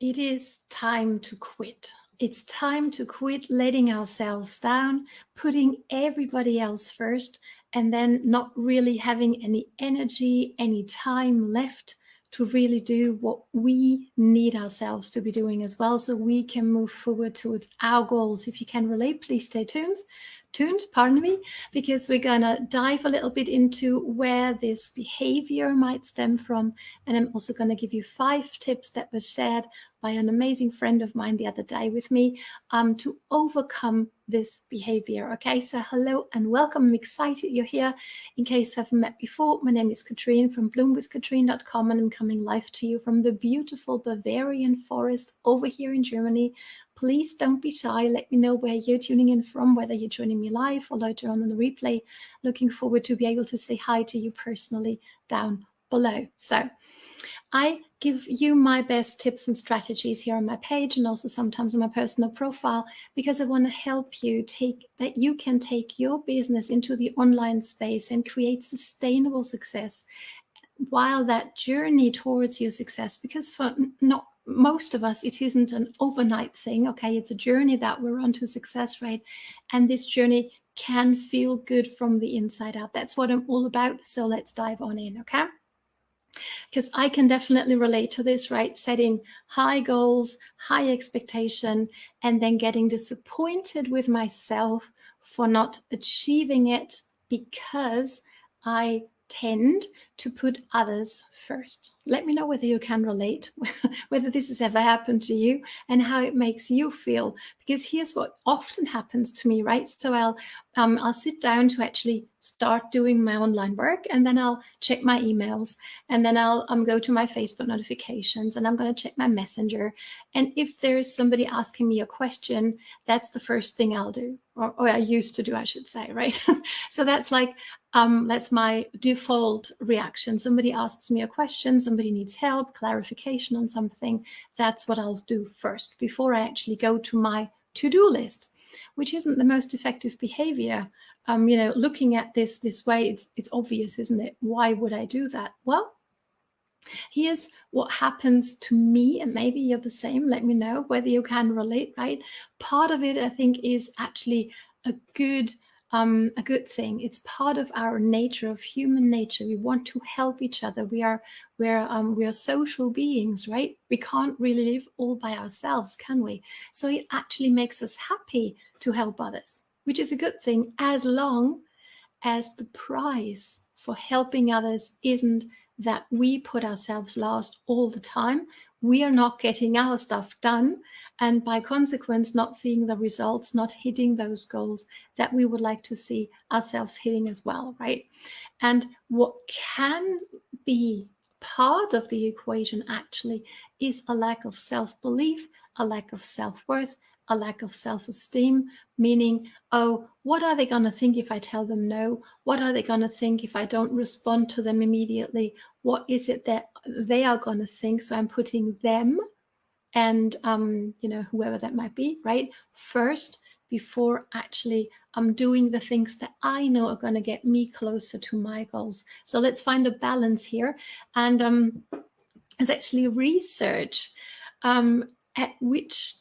It is time to quit. It's time to quit letting ourselves down, putting everybody else first, and then not really having any energy, any time left to really do what we need ourselves to be doing as well, so we can move forward towards our goals. If you can relate, please stay tuned, pardon me, because we're gonna dive a little bit into where this behavior might stem from. And I'm also gonna give you 5 tips that were shared by an amazing friend of mine the other day with me to overcome this behavior. Okay, so hello and welcome. I'm excited you're here. In case I haven't met before, my name is Katrin from bloomwithkatrin.com, and I'm coming live to you from the beautiful Bavarian forest over here in Germany. Please don't be shy. Let me know where you're tuning in from, whether you're joining me live or later on in the replay. Looking forward to be able to say hi to you personally down below. So I give you my best tips and strategies here on my page, and also sometimes on my personal profile, because I want to help you that you can take your business into the online space and create sustainable success while that journey towards your success, because for not most of us, it isn't an overnight thing. Okay, it's a journey that we're on to success, right? And this journey can feel good from the inside out. That's what I'm all about. So let's dive on in, okay? Because I can definitely relate to this, right? Setting high goals, high expectation, and then getting disappointed with myself for not achieving it because I tend to put others first. Let me know whether you can relate, whether this has ever happened to you and how it makes you feel. Because here's what often happens to me, right? So I'll sit down to actually start doing my online work, and then I'll check my emails, and then I'll go to my Facebook notifications, and I'm going to check my messenger. And if there's somebody asking me a question, that's the first thing I'll do, or I used to do, I should say, right? So that's my default reaction. Somebody asks me a question, somebody needs help, clarification on something. That's what I'll do first before I actually go to my to-do list, which isn't the most effective behavior. Looking at this way, it's obvious, isn't it? Why would I do that? Well, here's what happens to me, and maybe you're the same. Let me know whether you can relate, right? Part of it, I think, is actually a good thing. It's part of our nature, of human nature. We want to help each other. We are social beings, right? We can't really live all by ourselves, can we? So it actually makes us happy to help others, which is a good thing, as long as the price for helping others isn't that we put ourselves last all the time. We are not getting our stuff done, and by consequence, not seeing the results, not hitting those goals that we would like to see ourselves hitting as well, right? And what can be part of the equation actually is a lack of self-belief, a lack of self-worth, a lack of self-esteem, meaning, oh, what are they going to think if I tell them no? What are they going to think if I don't respond to them immediately? What is it that they are going to think? So I'm putting them and, whoever that might be, right, first, before actually doing the things that I know are going to get me closer to my goals. So let's find a balance here. And there's actually research at which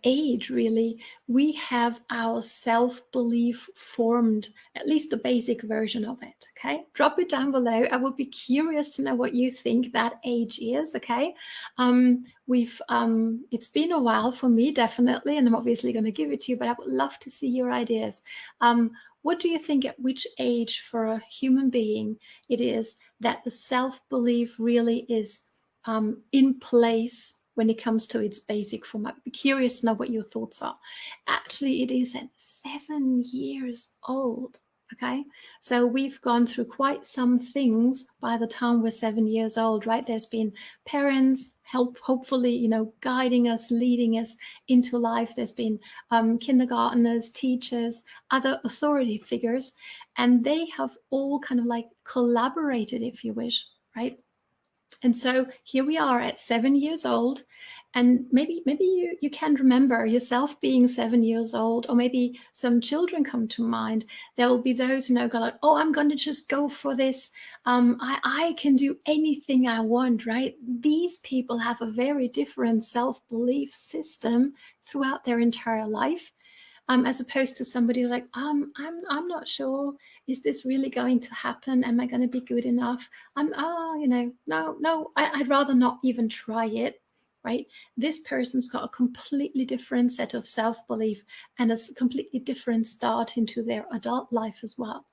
age really we have our self-belief formed, at least the basic version of it. Okay, drop it down below. I would be curious to know what you think that age is. Okay, it's been a while for me, definitely, and I'm obviously going to give it to you, but I would love to see your ideas. What do you think, at which age for a human being it is that the self-belief really is in place when it comes to its basic form? I'd be curious to know what your thoughts are. Actually, it is at 7 years old. Okay, so we've gone through quite some things by the time we're 7 years old, right? There's been parents hopefully, guiding us, leading us into life. There's been kindergarteners, teachers, other authority figures, and they have all kind of like collaborated, if you wish, right? And so here we are at 7 years old, And maybe you can remember yourself being 7 years old, or maybe some children come to mind. There will be those who go like, oh, I'm going to just go for this. I can do anything I want, right? These people have a very different self-belief system throughout their entire life. As opposed to somebody like, I'm not sure. Is this really going to happen? Am I going to be good enough? No, I'd rather not even try it, right? This person's got a completely different set of self-belief and a completely different start into their adult life as well.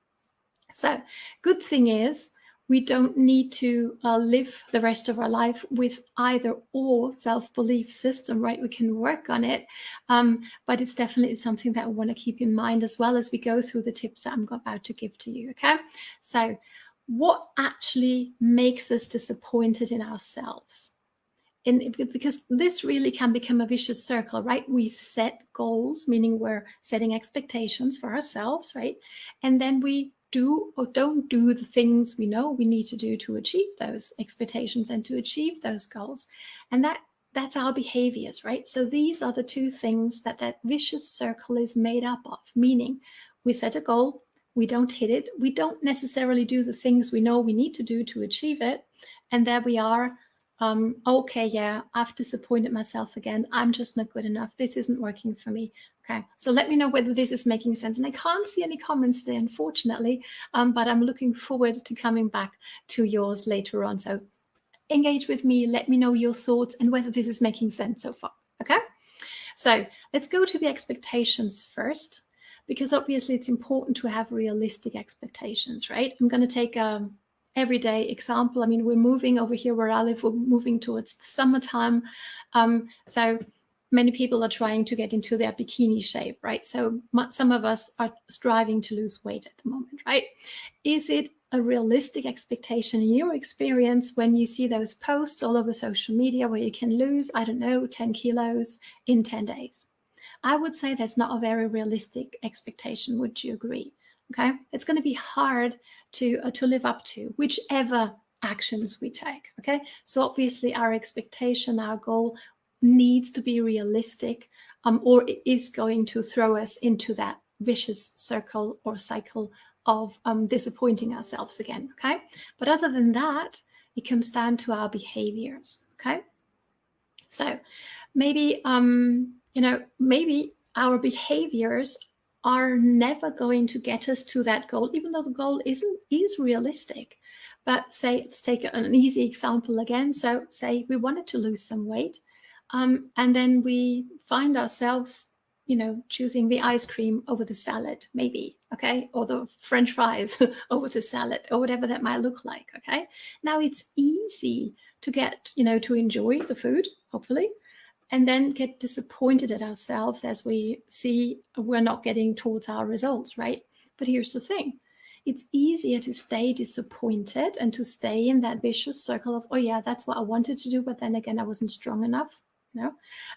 So good thing is, we don't need to live the rest of our life with either or self-belief system, right? We can work on it, but it's definitely something that I want to keep in mind as well as we go through the tips that I'm about to give to you, okay? So what actually makes us disappointed in ourselves? Because this really can become a vicious circle, right? We set goals, meaning we're setting expectations for ourselves, right? And then we do or don't do the things we know we need to do to achieve those expectations and to achieve those goals. And that's our behaviors, right? So these are the two things that vicious circle is made up of, meaning we set a goal, we don't hit it, we don't necessarily do the things we know we need to do to achieve it, and there we are. Okay, yeah, I've disappointed myself again. I'm just not good enough. This isn't working for me. Okay, so let me know whether this is making sense. And I can't see any comments there, unfortunately, but I'm looking forward to coming back to yours later on. So engage with me, let me know your thoughts and whether this is making sense so far. Okay, so let's go to the expectations first, because obviously it's important to have realistic expectations, right? I'm going to take everyday example. I mean, we're moving over here where I live, we're moving towards the summertime. So many people are trying to get into their bikini shape, right? So some of us are striving to lose weight at the moment, right? Is it a realistic expectation in your experience when you see those posts all over social media where you can lose, I don't know, 10 kilos in 10 days? I would say that's not a very realistic expectation. Would you agree? Okay, it's going to be hard to live up to, whichever actions we take. Okay, so obviously our expectation, our goal needs to be realistic, or it is going to throw us into that vicious circle or cycle of disappointing ourselves again. Okay, but other than that, it comes down to our behaviors. Okay, so maybe maybe our behaviors are never going to get us to that goal, even though the goal is realistic. But say, let's take an easy example again. So say we wanted to lose some weight, and then we find ourselves, choosing the ice cream over the salad, maybe, okay, or the French fries over the salad, or whatever that might look like. Okay, now it's easy to get, to enjoy the food, hopefully, and then get disappointed at ourselves as we see we're not getting towards our results, right? But here's the thing. It's easier to stay disappointed and to stay in that vicious circle of, oh yeah, that's what I wanted to do, but then again, I wasn't strong enough,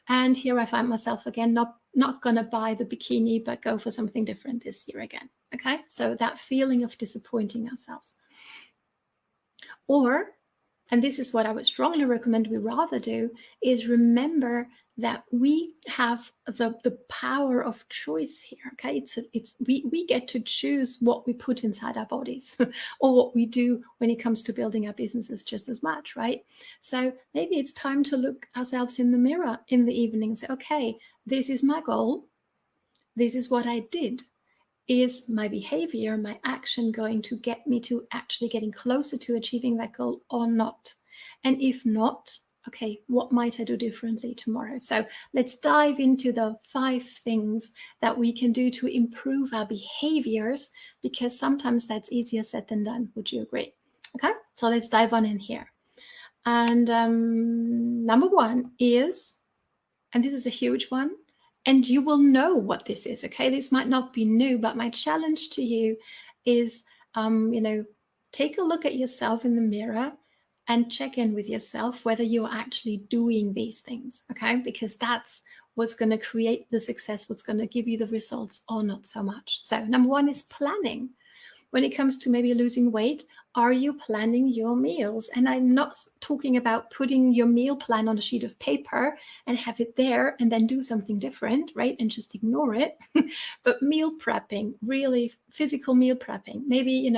And here I find myself again, not going to buy the bikini, but go for something different this year again, okay? So that feeling of disappointing ourselves. Or, and this is what I would strongly recommend we rather do, is remember that we have the power of choice here. Okay, we get to choose what we put inside our bodies or what we do when it comes to building our businesses just as much, right? So maybe it's time to look ourselves in the mirror in the evening and say, okay, this is my goal. This is what I did. Is my behavior, my action going to get me to actually getting closer to achieving that goal or not? And if not, okay, what might I do differently tomorrow? So let's dive into the 5 things that we can do to improve our behaviors, because sometimes that's easier said than done. Would you agree? Okay, so let's dive on in here. And number 1 is, and this is a huge one, and you will know what this is, okay? This might not be new, but my challenge to you is, take a look at yourself in the mirror and check in with yourself whether you're actually doing these things, okay? Because that's what's going to create the success, what's going to give you the results, or not so much. So number 1 is planning. When it comes to maybe losing weight, Are you planning your meals? And I'm not talking about putting your meal plan on a sheet of paper and have it there and then do something different, right? And just ignore it. But meal prepping, really physical meal prepping. Maybe,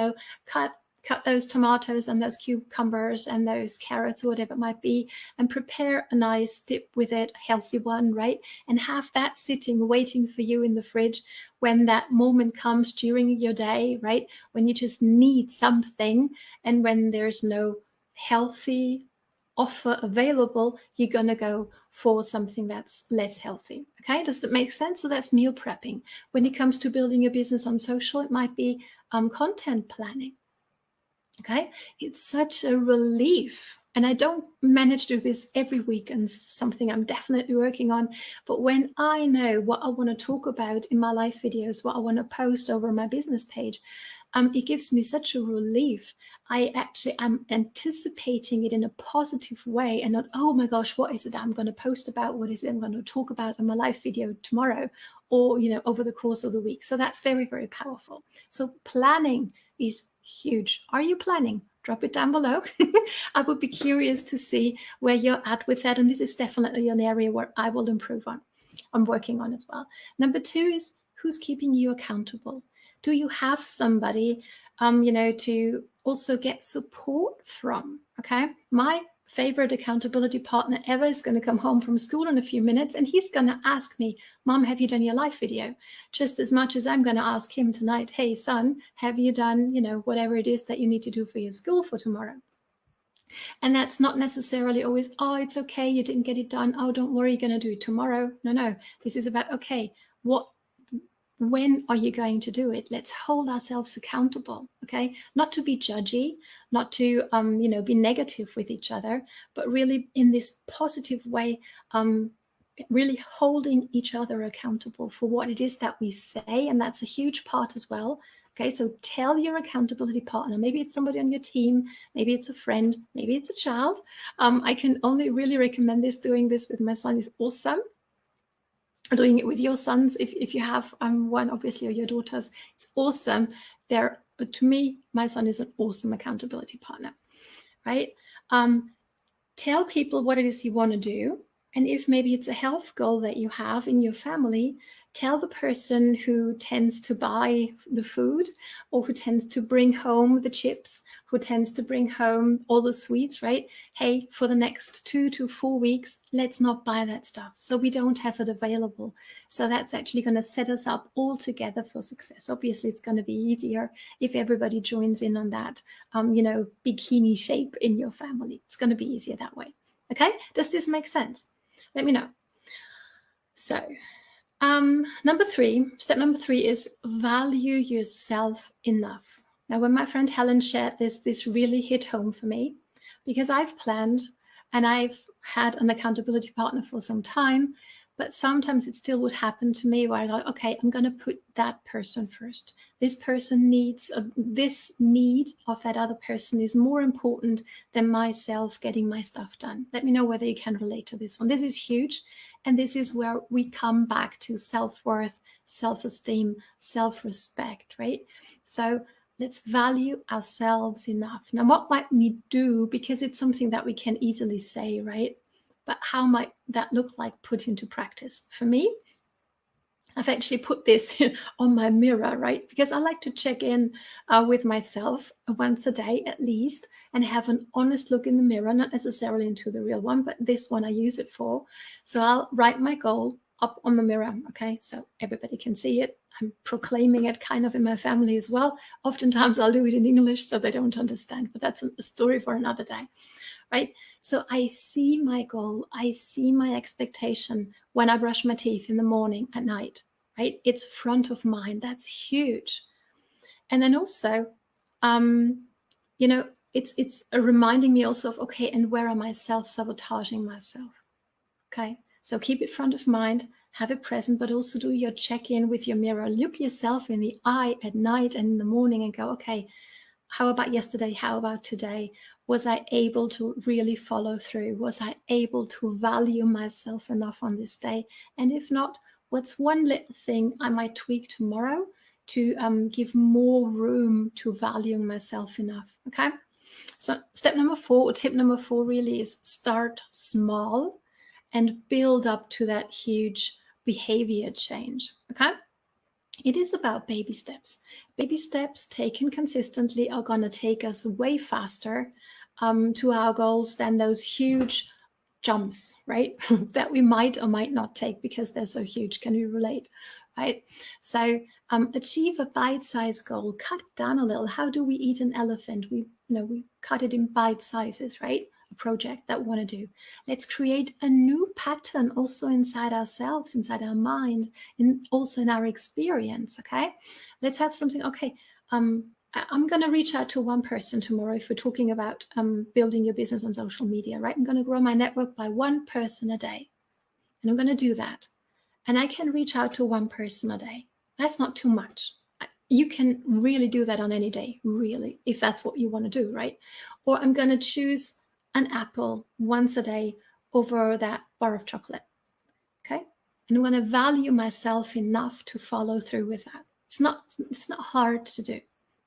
cut those tomatoes and those cucumbers and those carrots or whatever it might be, and prepare a nice dip with it, a healthy one, right? And have that sitting, waiting for you in the fridge when that moment comes during your day, right? When you just need something, and when there's no healthy offer available, you're going to go for something that's less healthy. Okay, does that make sense? So that's meal prepping. When it comes to building a business on social, it might be content planning. Okay, it's such a relief. And I don't manage to do this every week, and something I'm definitely working on. But when I know what I want to talk about in my live videos, what I want to post over my business page, it gives me such a relief. I'm anticipating it in a positive way, and not, oh my gosh, what is it that I'm going to post about? What is it I'm going to talk about in my live video tomorrow, or over the course of the week? So that's very, very powerful. So planning is huge. Are you planning? Drop it down below. I would be curious to see where you're at with that. And this is definitely an area where I will improve on. I'm working on as well. Number 2 is, who's keeping you accountable? Do you have somebody, to also get support from? Okay. My favorite accountability partner ever is going to come home from school in a few minutes, and he's going to ask me, Mom, have you done your live video? Just as much as I'm going to ask him tonight, hey son, have you done, whatever it is that you need to do for your school for tomorrow? And that's not necessarily always, oh, it's okay, you didn't get it done, oh, don't worry, you're going to do it tomorrow. No, this is about, okay, when are you going to do it? Let's hold ourselves accountable, okay? Not to be judgy, not to, be negative with each other, but really in this positive way, really holding each other accountable for what it is that we say. And that's a huge part as well. Okay, so tell your accountability partner, maybe it's somebody on your team, maybe it's a friend, maybe it's a child. I can only really recommend this. Doing this with my son is awesome. Doing it with your sons, if you have one, obviously, or your daughters, it's awesome. To me, my son is an awesome accountability partner, right? Tell people what it is you want to do. And if maybe it's a health goal that you have in your family, tell the person who tends to buy the food, or who tends to bring home the chips, who tends to bring home all the sweets, right? Hey, for the next 2 to 4 weeks, let's not buy that stuff, so we don't have it available. So that's actually going to set us up all together for success. Obviously, it's going to be easier if everybody joins in on that, bikini shape in your family. It's going to be easier that way. Okay, does this make sense? Let me know. So step number three is value yourself enough. Now, when my friend Helen shared this really hit home for me, because I've planned and I've had an accountability partner for some time, but sometimes it still would happen to me where I go, okay, I'm going to put that person first. This person needs, this need of that other person is more important than myself getting my stuff done. Let me know whether you can relate to this one. This is huge. And this is where we come back to self-worth, self-esteem, self-respect, right? So let's value ourselves enough. Now, what might we do? Because it's something that we can easily say, right? But how might that look like put into practice? For me, I've actually put this on my mirror, right? Because I like to check in with myself once a day at least, and have an honest look in the mirror, not necessarily into the real one, but this one I use it for. So I'll write my goal up on the mirror, okay? So everybody can see it. I'm proclaiming it kind of in my family as well. Oftentimes I'll do it in English so they don't understand, but that's a story for another day, right? So I see my goal, I see my expectation when I brush my teeth in the morning, at night, right? It's front of mind. That's huge. And then also, it's reminding me also of, okay, and where am I self-sabotaging myself? Okay, so keep it front of mind, have it present, but also do your check-in with your mirror. Look yourself in the eye at night and in the morning and go, okay, how about yesterday? How about today? Was I able to really follow through? Was I able to value myself enough on this day? And if not, what's one little thing I might tweak tomorrow to give more room to valuing myself enough. Okay. So step number 4, or tip number 4, really is start small and build up to that huge behavior change. Okay. It is about baby steps. Baby steps taken consistently are going to take us way faster to our goals than those huge jumps, right? That we might or might not take because they're so huge. Can you relate? Right? So achieve a bite-sized goal, cut it down a little. How do we eat an elephant? We cut it in bite sizes, right? A project that we want to do. Let's create a new pattern also inside ourselves, inside our mind, and also in our experience. Okay, let's have something. Okay, I'm going to reach out to one person tomorrow if we're talking about building your business on social media, right? I'm going to grow my network by one person a day, and I'm going to do that. And I can reach out to one person a day. That's not too much. You can really do that on any day, really, if that's what you want to do, right? Or I'm going to choose an apple once a day over that bar of chocolate, okay? And I'm going to value myself enough to follow through with that. It's not hard to do,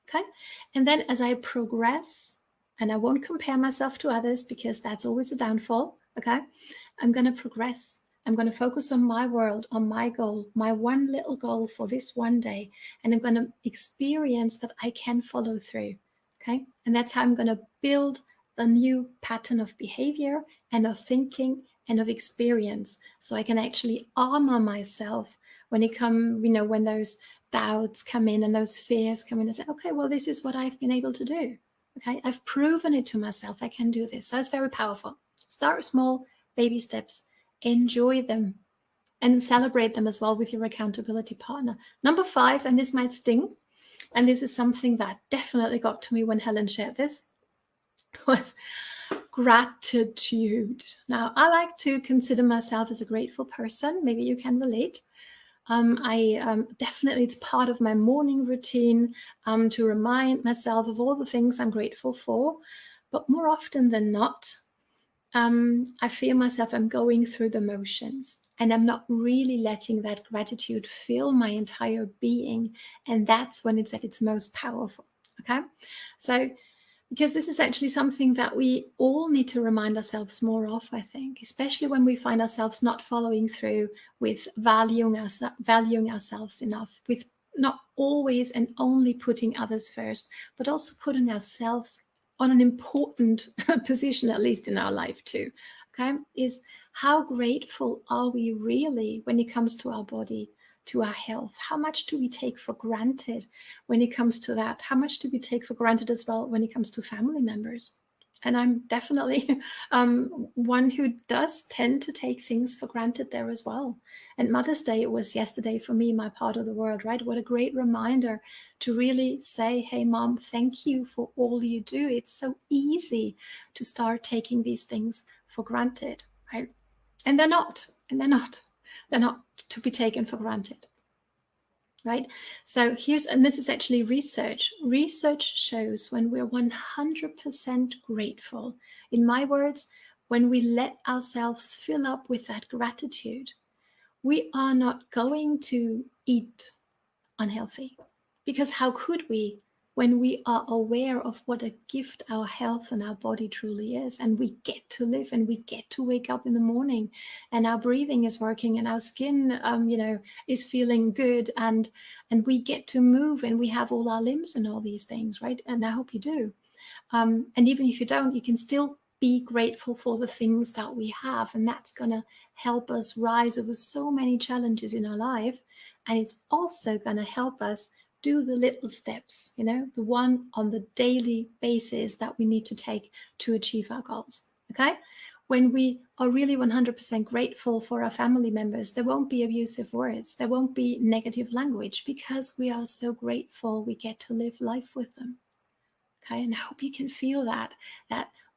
okay? And then as I progress, and I won't compare myself to others because that's always a downfall, okay? I'm going to progress. I'm going to focus on my world, on my goal, my one little goal for this one day. And I'm going to experience that I can follow through. Okay. And that's how I'm going to build a new pattern of behavior and of thinking and of experience. So I can actually armor myself when when those doubts come in and those fears come in and say, okay, well, this is what I've been able to do. Okay. I've proven it to myself. I can do this. So it's very powerful. Start small, baby steps. Enjoy them and celebrate them as well with your accountability partner. Number 5, and this might sting, and this is something that definitely got to me when Helen shared this, was gratitude. Now, I like to consider myself as a grateful person. Maybe you can relate. Definitely, it's part of my morning routine to remind myself of all the things I'm grateful for. But more often than not, I feel myself, I'm going through the motions and I'm not really letting that gratitude fill my entire being. And that's when it's at its most powerful. Okay. So, because this is actually something that we all need to remind ourselves more of, I think, especially when we find ourselves not following through with valuing ourselves enough, with not always and only putting others first, but also putting ourselves on an important position, at least in our life too, okay, is how grateful are we really when it comes to our body, to our health? How much do we take for granted when it comes to that? How much do we take for granted as well when it comes to family members? And I'm definitely one who does tend to take things for granted there as well. And Mother's Day, it was yesterday for me, my part of the world, right? What a great reminder to really say, hey, Mom, thank you for all you do. It's so easy to start taking these things for granted, right? And they're not. They're not to be taken for granted. Right? So and this is actually research. Research shows when we're 100% grateful, in my words, when we let ourselves fill up with that gratitude, we are not going to eat unhealthy. Because how could we when we are aware of what a gift our health and our body truly is, and we get to live and we get to wake up in the morning and our breathing is working and our skin is feeling good, and we get to move and we have all our limbs and all these things, right? And I hope you do. And even if you don't, you can still be grateful for the things that we have, and that's going to help us rise over so many challenges in our life. And it's also going to help us do the little steps, the one on the daily basis that we need to take to achieve our goals. Okay. When we are really 100% grateful for our family members, there won't be abusive words. There won't be negative language because we are so grateful we get to live life with them. Okay. And I hope you can feel that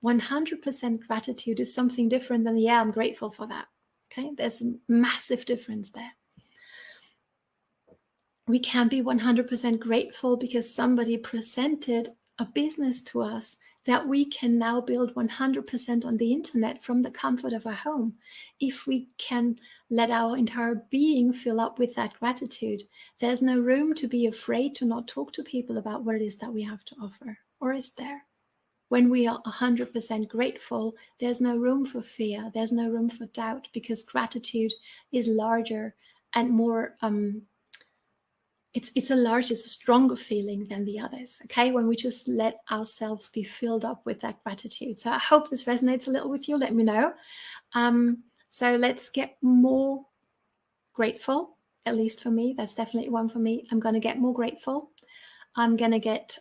100% gratitude is something different than, yeah, I'm grateful for that. Okay. There's a massive difference there. We can be 100% grateful because somebody presented a business to us that we can now build 100% on the internet from the comfort of our home. If we can let our entire being fill up with that gratitude, there's no room to be afraid to not talk to people about what it is that we have to offer. Or is there? When we are 100% grateful, there's no room for fear, there's no room for doubt, because gratitude is larger and more it's a stronger feeling than the others, okay? When we just let ourselves be filled up with that gratitude. So I hope this resonates a little with you. Let me know. So let's get more grateful, at least for me. That's definitely one for me. I'm going to get more grateful. I'm going to get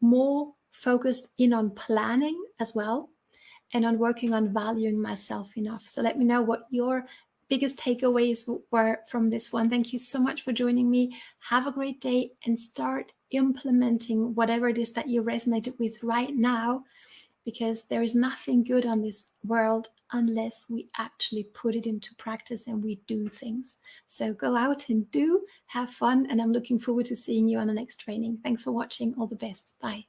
more focused in on planning as well, and on working on valuing myself enough. So let me know what your biggest takeaways were from this one. Thank you so much for joining me. Have a great day and start implementing whatever it is that you resonated with right now, because there is nothing good on this world unless we actually put it into practice and we do things. So go out and have fun, and I'm looking forward to seeing you on the next training. Thanks for watching. All the best. Bye.